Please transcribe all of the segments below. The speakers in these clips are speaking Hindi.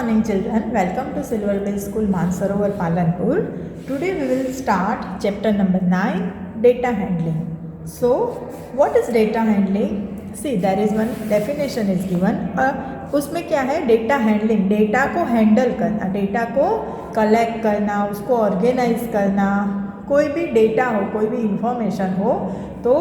morning children, welcome to Silver Bay School Mansarovar Palanpur. Today we will start chapter number 9, data handling. So what is data handling? See, there is one definition is given. उसमें क्या है? डेटा हैंडलिंग, डेटा को हैंडल करना, डेटा को कलेक्ट करना, उसको ऑर्गेनाइज करना, कोई भी डेटा हो, कोई भी इंफॉर्मेशन हो तो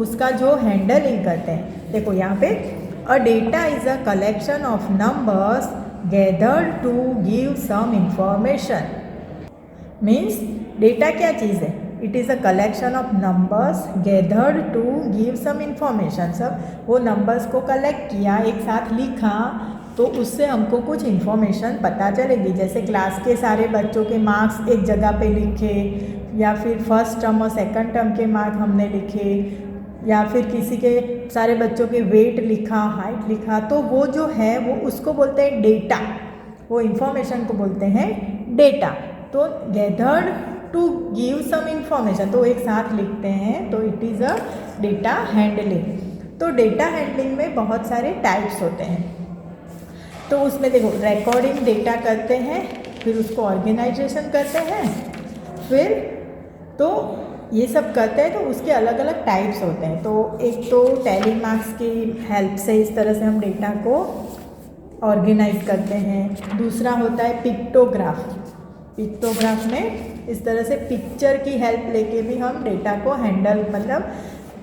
उसका जो हैंडलिंग करते हैं. देखो यहाँ पे A data is a collection of numbers gathered to give some information. Means data क्या चीज़ है? It is a collection of numbers gathered to give some information. सब वो numbers को collect किया, एक साथ लिखा तो उससे हमको कुछ इन्फॉर्मेशन पता चलेगी. जैसे क्लास के सारे बच्चों के मार्क्स एक जगह पे लिखे, या फिर फर्स्ट टर्म और सेकंड टर्म के मार्क हमने लिखे, या फिर किसी के सारे बच्चों के वेट लिखा, हाइट लिखा, तो वो जो है वो उसको बोलते हैं डेटा. वो इंफॉर्मेशन को बोलते हैं डेटा. तो gathered to give some information, तो एक साथ लिखते हैं तो it is a data handling. तो डेटा हैंडलिंग में बहुत सारे टाइप्स होते हैं. तो उसमें देखो, रिकॉर्डिंग डेटा करते हैं, फिर उसको ऑर्गेनाइजेशन करते हैं, फिर तो ये सब करते हैं. तो उसके अलग अलग टाइप्स होते हैं. तो एक तो टैली मार्क्स की हेल्प से इस तरह से हम डेटा को ऑर्गेनाइज करते हैं. दूसरा होता है पिक्टोग्राफ. पिक्टोग्राफ में इस तरह से पिक्चर की हेल्प लेके भी हम डेटा को हैंडल मतलब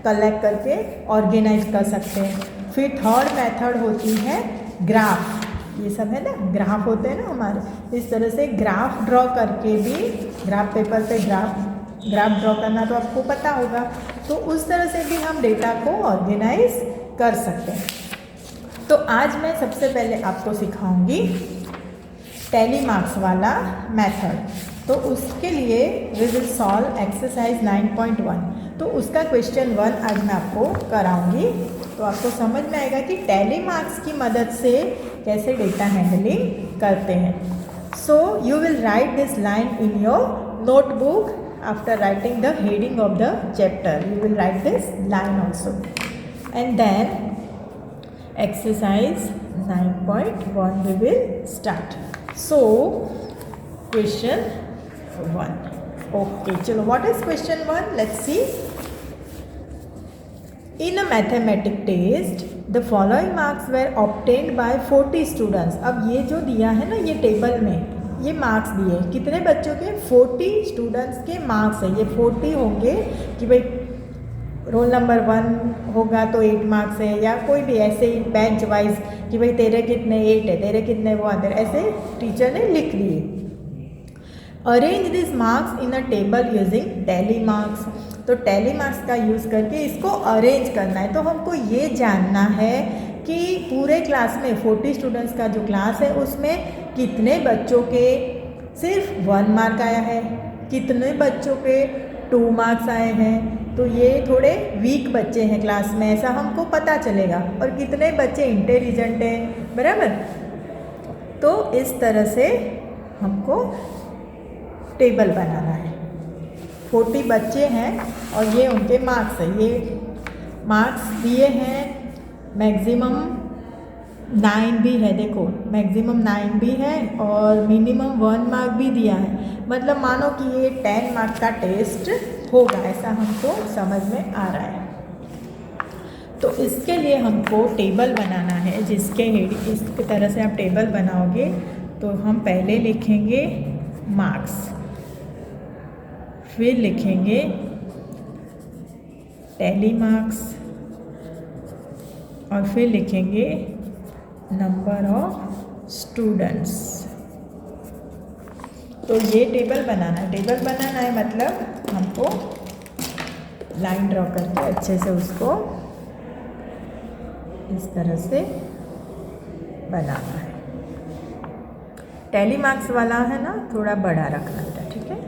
कलेक्ट करके ऑर्गेनाइज कर सकते हैं. फिर थर्ड मेथड होती है ग्राफ. ये सब है ना, ग्राफ होते हैं ना हमारे. इस तरह से ग्राफ ड्रॉ करके भी, ग्राफ पेपर पे ग्राफ ड्रॉ करना तो आपको पता होगा, तो उस तरह से भी हम डेटा को ऑर्गेनाइज कर सकते हैं. तो आज मैं सबसे पहले आपको सिखाऊंगी टैली मार्क्स वाला मेथड. तो उसके लिए वी विल सॉल्व एक्सरसाइज 9.1. तो उसका क्वेश्चन 1 आज मैं आपको कराऊंगी. तो आपको समझ में आएगा कि टैली मार्क्स की मदद से कैसे डेटा हैंडलिंग करते हैं. So you will write this line in your notebook. After writing the heading of the chapter, you will write this line also. And then exercise 9.1 we will start. So question 1. Okay, chalo, what is question 1? Let's see. In a mathematics test, the following marks were obtained by 40 students. अब ये जो दिया है ना, ये टेबल में ये मार्क्स दिए, कितने बच्चों के? 40 स्टूडेंट्स के मार्क्स है. ये 40 होंगे कि भाई रोल नंबर 1 होगा तो 8 मार्क्स है, या कोई भी ऐसे ही बेंच वाइज कि भाई तेरे कितने 8 है, तेरे कितने 1 है, ऐसे टीचर ने लिख लिए. Arrange this marks in a table using tally marks. तो टैली मार्क्स का यूज़ करके इसको अरेंज करना है. तो हमको ये जानना है कि पूरे क्लास में 40 स्टूडेंट्स का जो क्लास है उसमें कितने बच्चों के सिर्फ 1 मार्क आया है, कितने बच्चों के 2 मार्क्स आए हैं. तो ये थोड़े वीक बच्चे हैं क्लास में, ऐसा हमको पता चलेगा. और कितने बच्चे इंटेलिजेंट हैं, बराबर. तो इस तरह से हमको टेबल बनाना है. 40 बच्चे हैं और ये उनके मार्क्स है. ये मार्क्स दिए हैं, मैक्सिमम 9 भी है. देखो, मैक्सिमम 9 भी है और मिनिमम 1 मार्क भी दिया है. मतलब मानो कि ये 10 मार्क का टेस्ट होगा, ऐसा हमको समझ में आ रहा है. तो इसके लिए हमको टेबल बनाना है, जिसके इस तरह से आप टेबल बनाओगे तो हम पहले लिखेंगे मार्क्स, फिर लिखेंगे टैली मार्क्स, और फिर लिखेंगे नंबर ऑफ स्टूडेंट्स. तो ये टेबल बनाना है. टेबल बनाना है मतलब हमको लाइन ड्रॉ करके अच्छे से उसको इस तरह से बनाना है. टैली मार्क्स वाला है ना, थोड़ा बड़ा रखना था, ठीक है.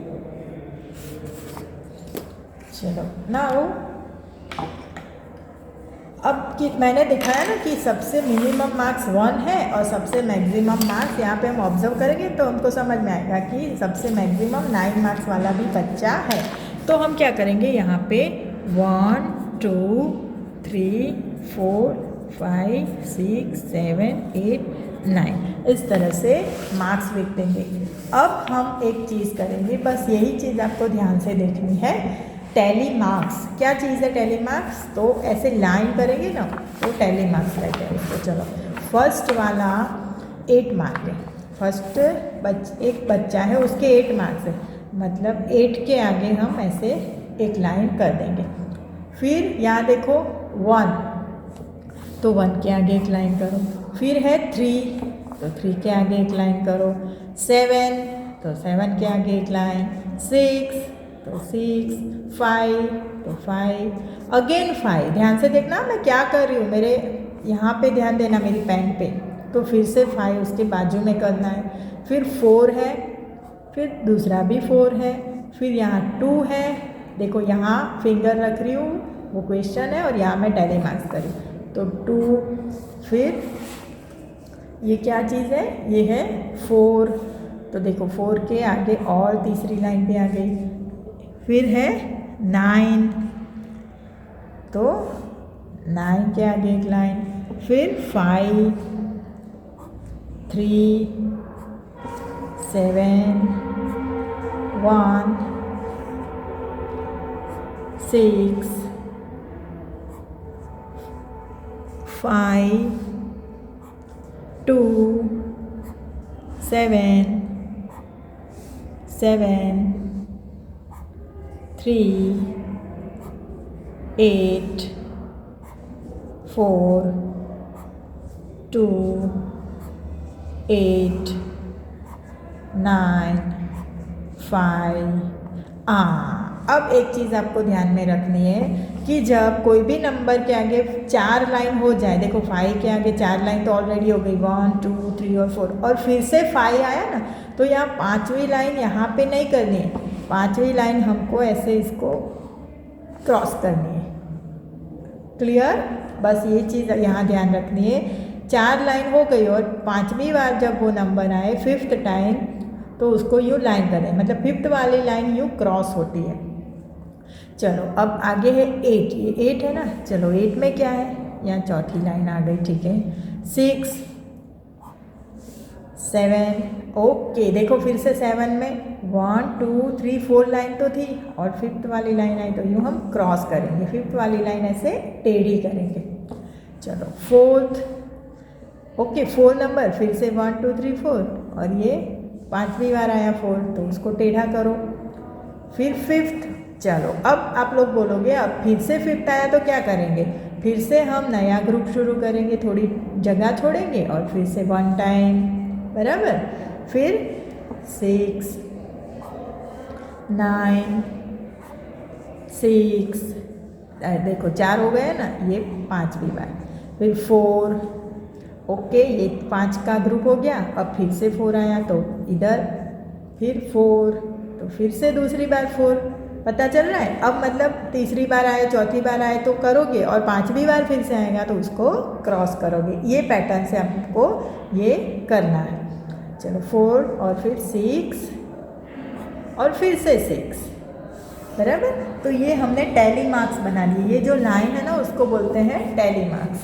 चलो नाउ अब कि मैंने दिखाया ना कि सबसे मिनिमम मार्क्स 1 है और सबसे मैक्सिमम मार्क्स, यहाँ पे हम ऑब्जर्व करेंगे तो हमको समझ में आएगा कि सबसे मैक्सिमम 9 मार्क्स वाला भी बच्चा है. तो हम क्या करेंगे, यहाँ पे 1 2 3 4 5 6 7 8 9। इस तरह से मार्क्स लिख देंगे। अब हम एक चीज़ करेंगे, बस यही चीज़ आपको ध्यान से देखनी है। टैली मार्क्स क्या चीज़ है? टैली मार्क्स तो ऐसे लाइन करेंगे ना तो टैली मार्क्स कहते हैं उसको। चलो, फर्स्ट वाला 8 मार्क है। फर्स्ट एक बच्चा है, उसके 8 मार्क्स है, मतलब 8 के आगे हम ऐसे एक लाइन कर देंगे। फिर यहाँ देखो 1, तो 1 के आगे एक लाइन करो। फिर है 3, तो 3 के आगे एक लाइन करो। 7, तो 7 के आगे एक लाइन। 6, तो 6। 5, तो 5। अगेन 5। ध्यान से देखना मैं क्या कर रही हूँ, मेरे यहाँ पे ध्यान देना, मेरी पेन पे। तो फिर से 5 उसके बाजू में करना है। फिर 4 है, फिर दूसरा भी 4 है। फिर यहाँ 2 है, देखो यहाँ फिंगर रख रही हूँ, वो क्वेश्चन है और यहाँ मैं टैली मार्क्स करी, तो 2। फिर ये क्या चीज़ है? ये है 4, तो देखो 4 के आगे और तीसरी लाइन पे आ गई। फिर है 9, तो 9 के आगे एक लाइन। फिर 5, 3, 7, 1, 6, 5, 2, 7, 7, 3, 8, 4, 2, 8, 9, 5। अब एक चीज़ आपको ध्यान में रखनी है कि जब कोई भी नंबर के आगे 4 लाइन हो जाए, देखो 5 के आगे 4 लाइन तो ऑलरेडी हो गई, 1, 2, 3 और 4, और फिर से 5 आया ना, तो यहाँ 5वीं लाइन यहाँ पे नहीं करनी है। 5वीं लाइन हमको ऐसे इसको क्रॉस करनी है। क्लियर? बस ये चीज़ यहाँ ध्यान रखनी है। 4 लाइन हो गई और 5वीं बार जब वो नंबर आए 5th टाइम, तो उसको यूँ लाइन करें, मतलब 5th वाली लाइन यूँ क्रॉस होती है। चलो, अब आगे है 8, ये 8 है ना, चलो 8 में क्या है? यहाँ चौथी लाइन आ गई, ठीक है। 6, 7, ओके, देखो फिर से 7 में 1, 2, 3, 4 लाइन तो थी और 5th वाली लाइन आई, तो यूँ हम क्रॉस करेंगे। 5th वाली लाइन ऐसे टेढ़ी करेंगे। चलो 4th, ओके 4 नंबर, फिर से 1, 2, 3, 4, और ये 5वीं बार आया 4, तो उसको टेढ़ा करो। फिर 5th, चलो अब आप लोग बोलोगे अब फिर से 5th आया तो क्या करेंगे? फिर से हम नया ग्रुप शुरू करेंगे, थोड़ी जगह छोड़ेंगे और फिर से 1 टाइम, बराबर। फिर 6, 9, 6, देखो 4 हो गए ना, ये 5वीं बार। फिर 4, ओके, ये 5 का ग्रुप हो गया। अब फिर से 4 आया तो इधर, फिर 4, तो फिर से दूसरी बार 4, पता चल रहा है? अब मतलब तीसरी बार आए, चौथी बार आए तो करोगे, और 5वीं बार फिर से आएगा तो उसको क्रॉस करोगे। ये पैटर्न से आपको ये करना है। चलो 4 और फिर 6 और फिर से 6, बराबर। तो ये हमने टैली मार्क्स बना लिए। ये जो लाइन है ना उसको बोलते हैं टैली मार्क्स।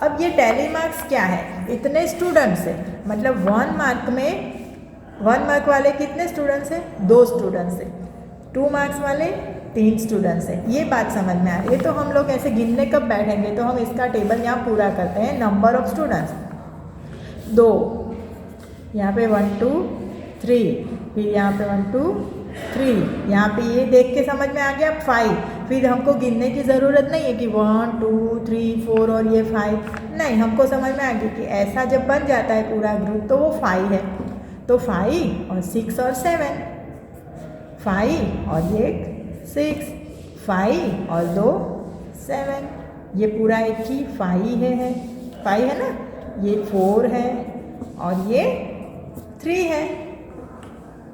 अब ये टैली मार्क्स क्या है? इतने स्टूडेंट्स हैं, मतलब 1 मार्क में 1 मार्क वाले कितने स्टूडेंट्स हैं? 2 स्टूडेंट्स हैं। 2 मार्क्स वाले 3 स्टूडेंट्स हैं। ये बात समझ में आ रही है? तो हम लोग ऐसे गिनने कब बैठेंगे तो हम इसका टेबल यहाँ पूरा करते हैं। नंबर ऑफ स्टूडेंट्स 2, यहाँ पे 1, 2, 3, फिर यहाँ पे 1, 2, 3, यहाँ पे ये देख के समझ में आ गया 5। फिर हमको गिनने की ज़रूरत नहीं है कि 1, 2, 3, 4 और ये 5, नहीं, हमको समझ में आ गया कि ऐसा जब बन जाता है पूरा ग्रुप तो वो 5 है। तो 5 और 6 और 7, 5 और ये 6, 5 और 2 7, ये पूरा एक ही 5 है 5 है ना, ये 4 है और ये 3 है,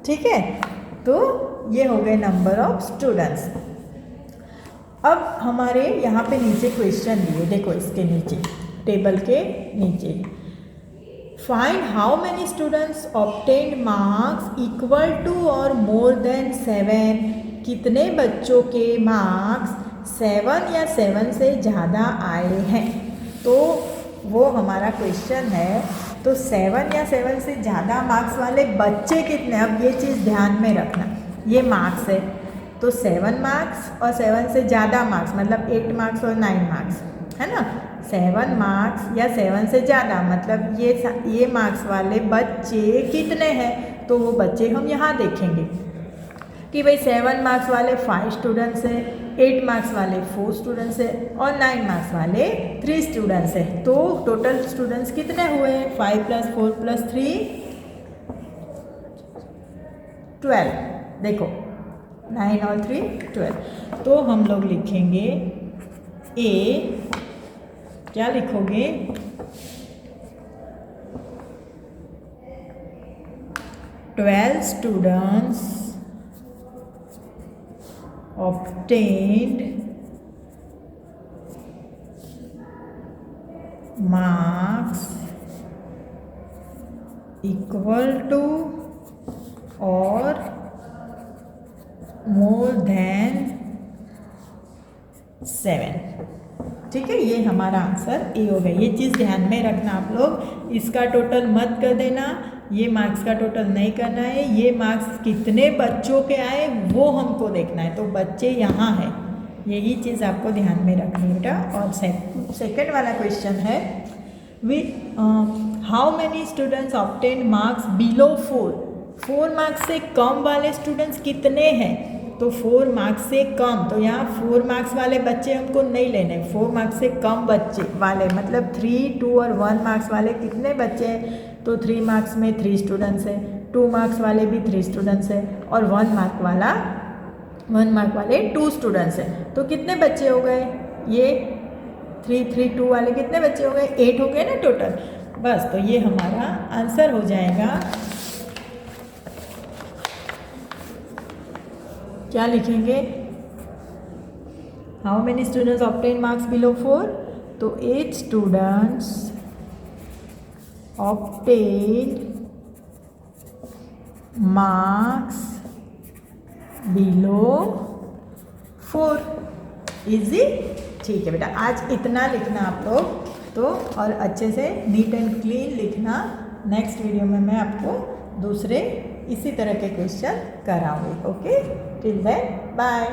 ठीक है। तो ये हो गए नंबर ऑफ स्टूडेंट्स। अब हमारे यहाँ पे नीचे क्वेश्चन दिए, देखो इसके नीचे टेबल के नीचे, find how many students obtained marks equal to और मोर देन 7। कितने बच्चों के मार्क्स 7 या 7 से ज़्यादा आए हैं, तो वो हमारा क्वेश्चन है। तो 7 या 7 से ज़्यादा मार्क्स वाले बच्चे कितने, अब ये चीज़ ध्यान में रखना। ये मार्क्स है तो 7 मार्क्स और 7 से ज़्यादा मार्क्स मतलब 8 मार्क्स और 9 मार्क्स, है ना। 7 मार्क्स या 7 से ज़्यादा मतलब ये मार्क्स वाले बच्चे कितने हैं, तो वो बच्चे हम यहाँ देखेंगे कि भाई 7 मार्क्स वाले 5 स्टूडेंट्स हैं, 8 मार्क्स वाले 4 स्टूडेंट्स हैं और 9 मार्क्स वाले 3 स्टूडेंट्स हैं। तो टोटल स्टूडेंट्स कितने हुए, 5 + 4 + 3 12। देखो 9 और 3 12। तो हम लोग लिखेंगे ए, क्या लिखोगे, twelve students obtained marks equal to or more than 7। ठीक है, ये हमारा आंसर ए हो गया। ये चीज़ ध्यान में रखना आप लोग, इसका टोटल मत कर देना, ये मार्क्स का टोटल नहीं करना है, ये मार्क्स कितने बच्चों के आए वो हमको देखना है। तो बच्चे यहाँ है, यही चीज़ आपको ध्यान में रखनी है बेटा। और सेकंड वाला क्वेश्चन है, how many students obtain marks below 4। 4 marks से कम वाले स्टूडेंट्स कितने हैं, तो 4 मार्क्स से कम, तो यहाँ 4 मार्क्स वाले बच्चे हमको नहीं लेने, 4 मार्क्स से कम बच्चे वाले मतलब 3, 2 और 1 मार्क्स वाले कितने बच्चे हैं, तो 3 मार्क्स में 3 स्टूडेंट्स हैं, 2 मार्क्स वाले भी 3 स्टूडेंट्स हैं और 1 मार्क वाले 2 स्टूडेंट्स हैं। तो कितने बच्चे हो गए, ये 3, 3, 2 वाले कितने बच्चे हो गए, 8 हो गए ना टोटल। बस, तो ये हमारा आंसर हो जाएगा। क्या लिखेंगे, how many students obtain marks below 4, तो 8 students obtain marks below 4। Easy, ठीक है बेटा, आज इतना लिखना आप लोग तो, और अच्छे से नीट एंड क्लीन लिखना। नेक्स्ट वीडियो में मैं आपको दूसरे इसी तरह के क्वेश्चन कराऊंगी। Okay, till then bye.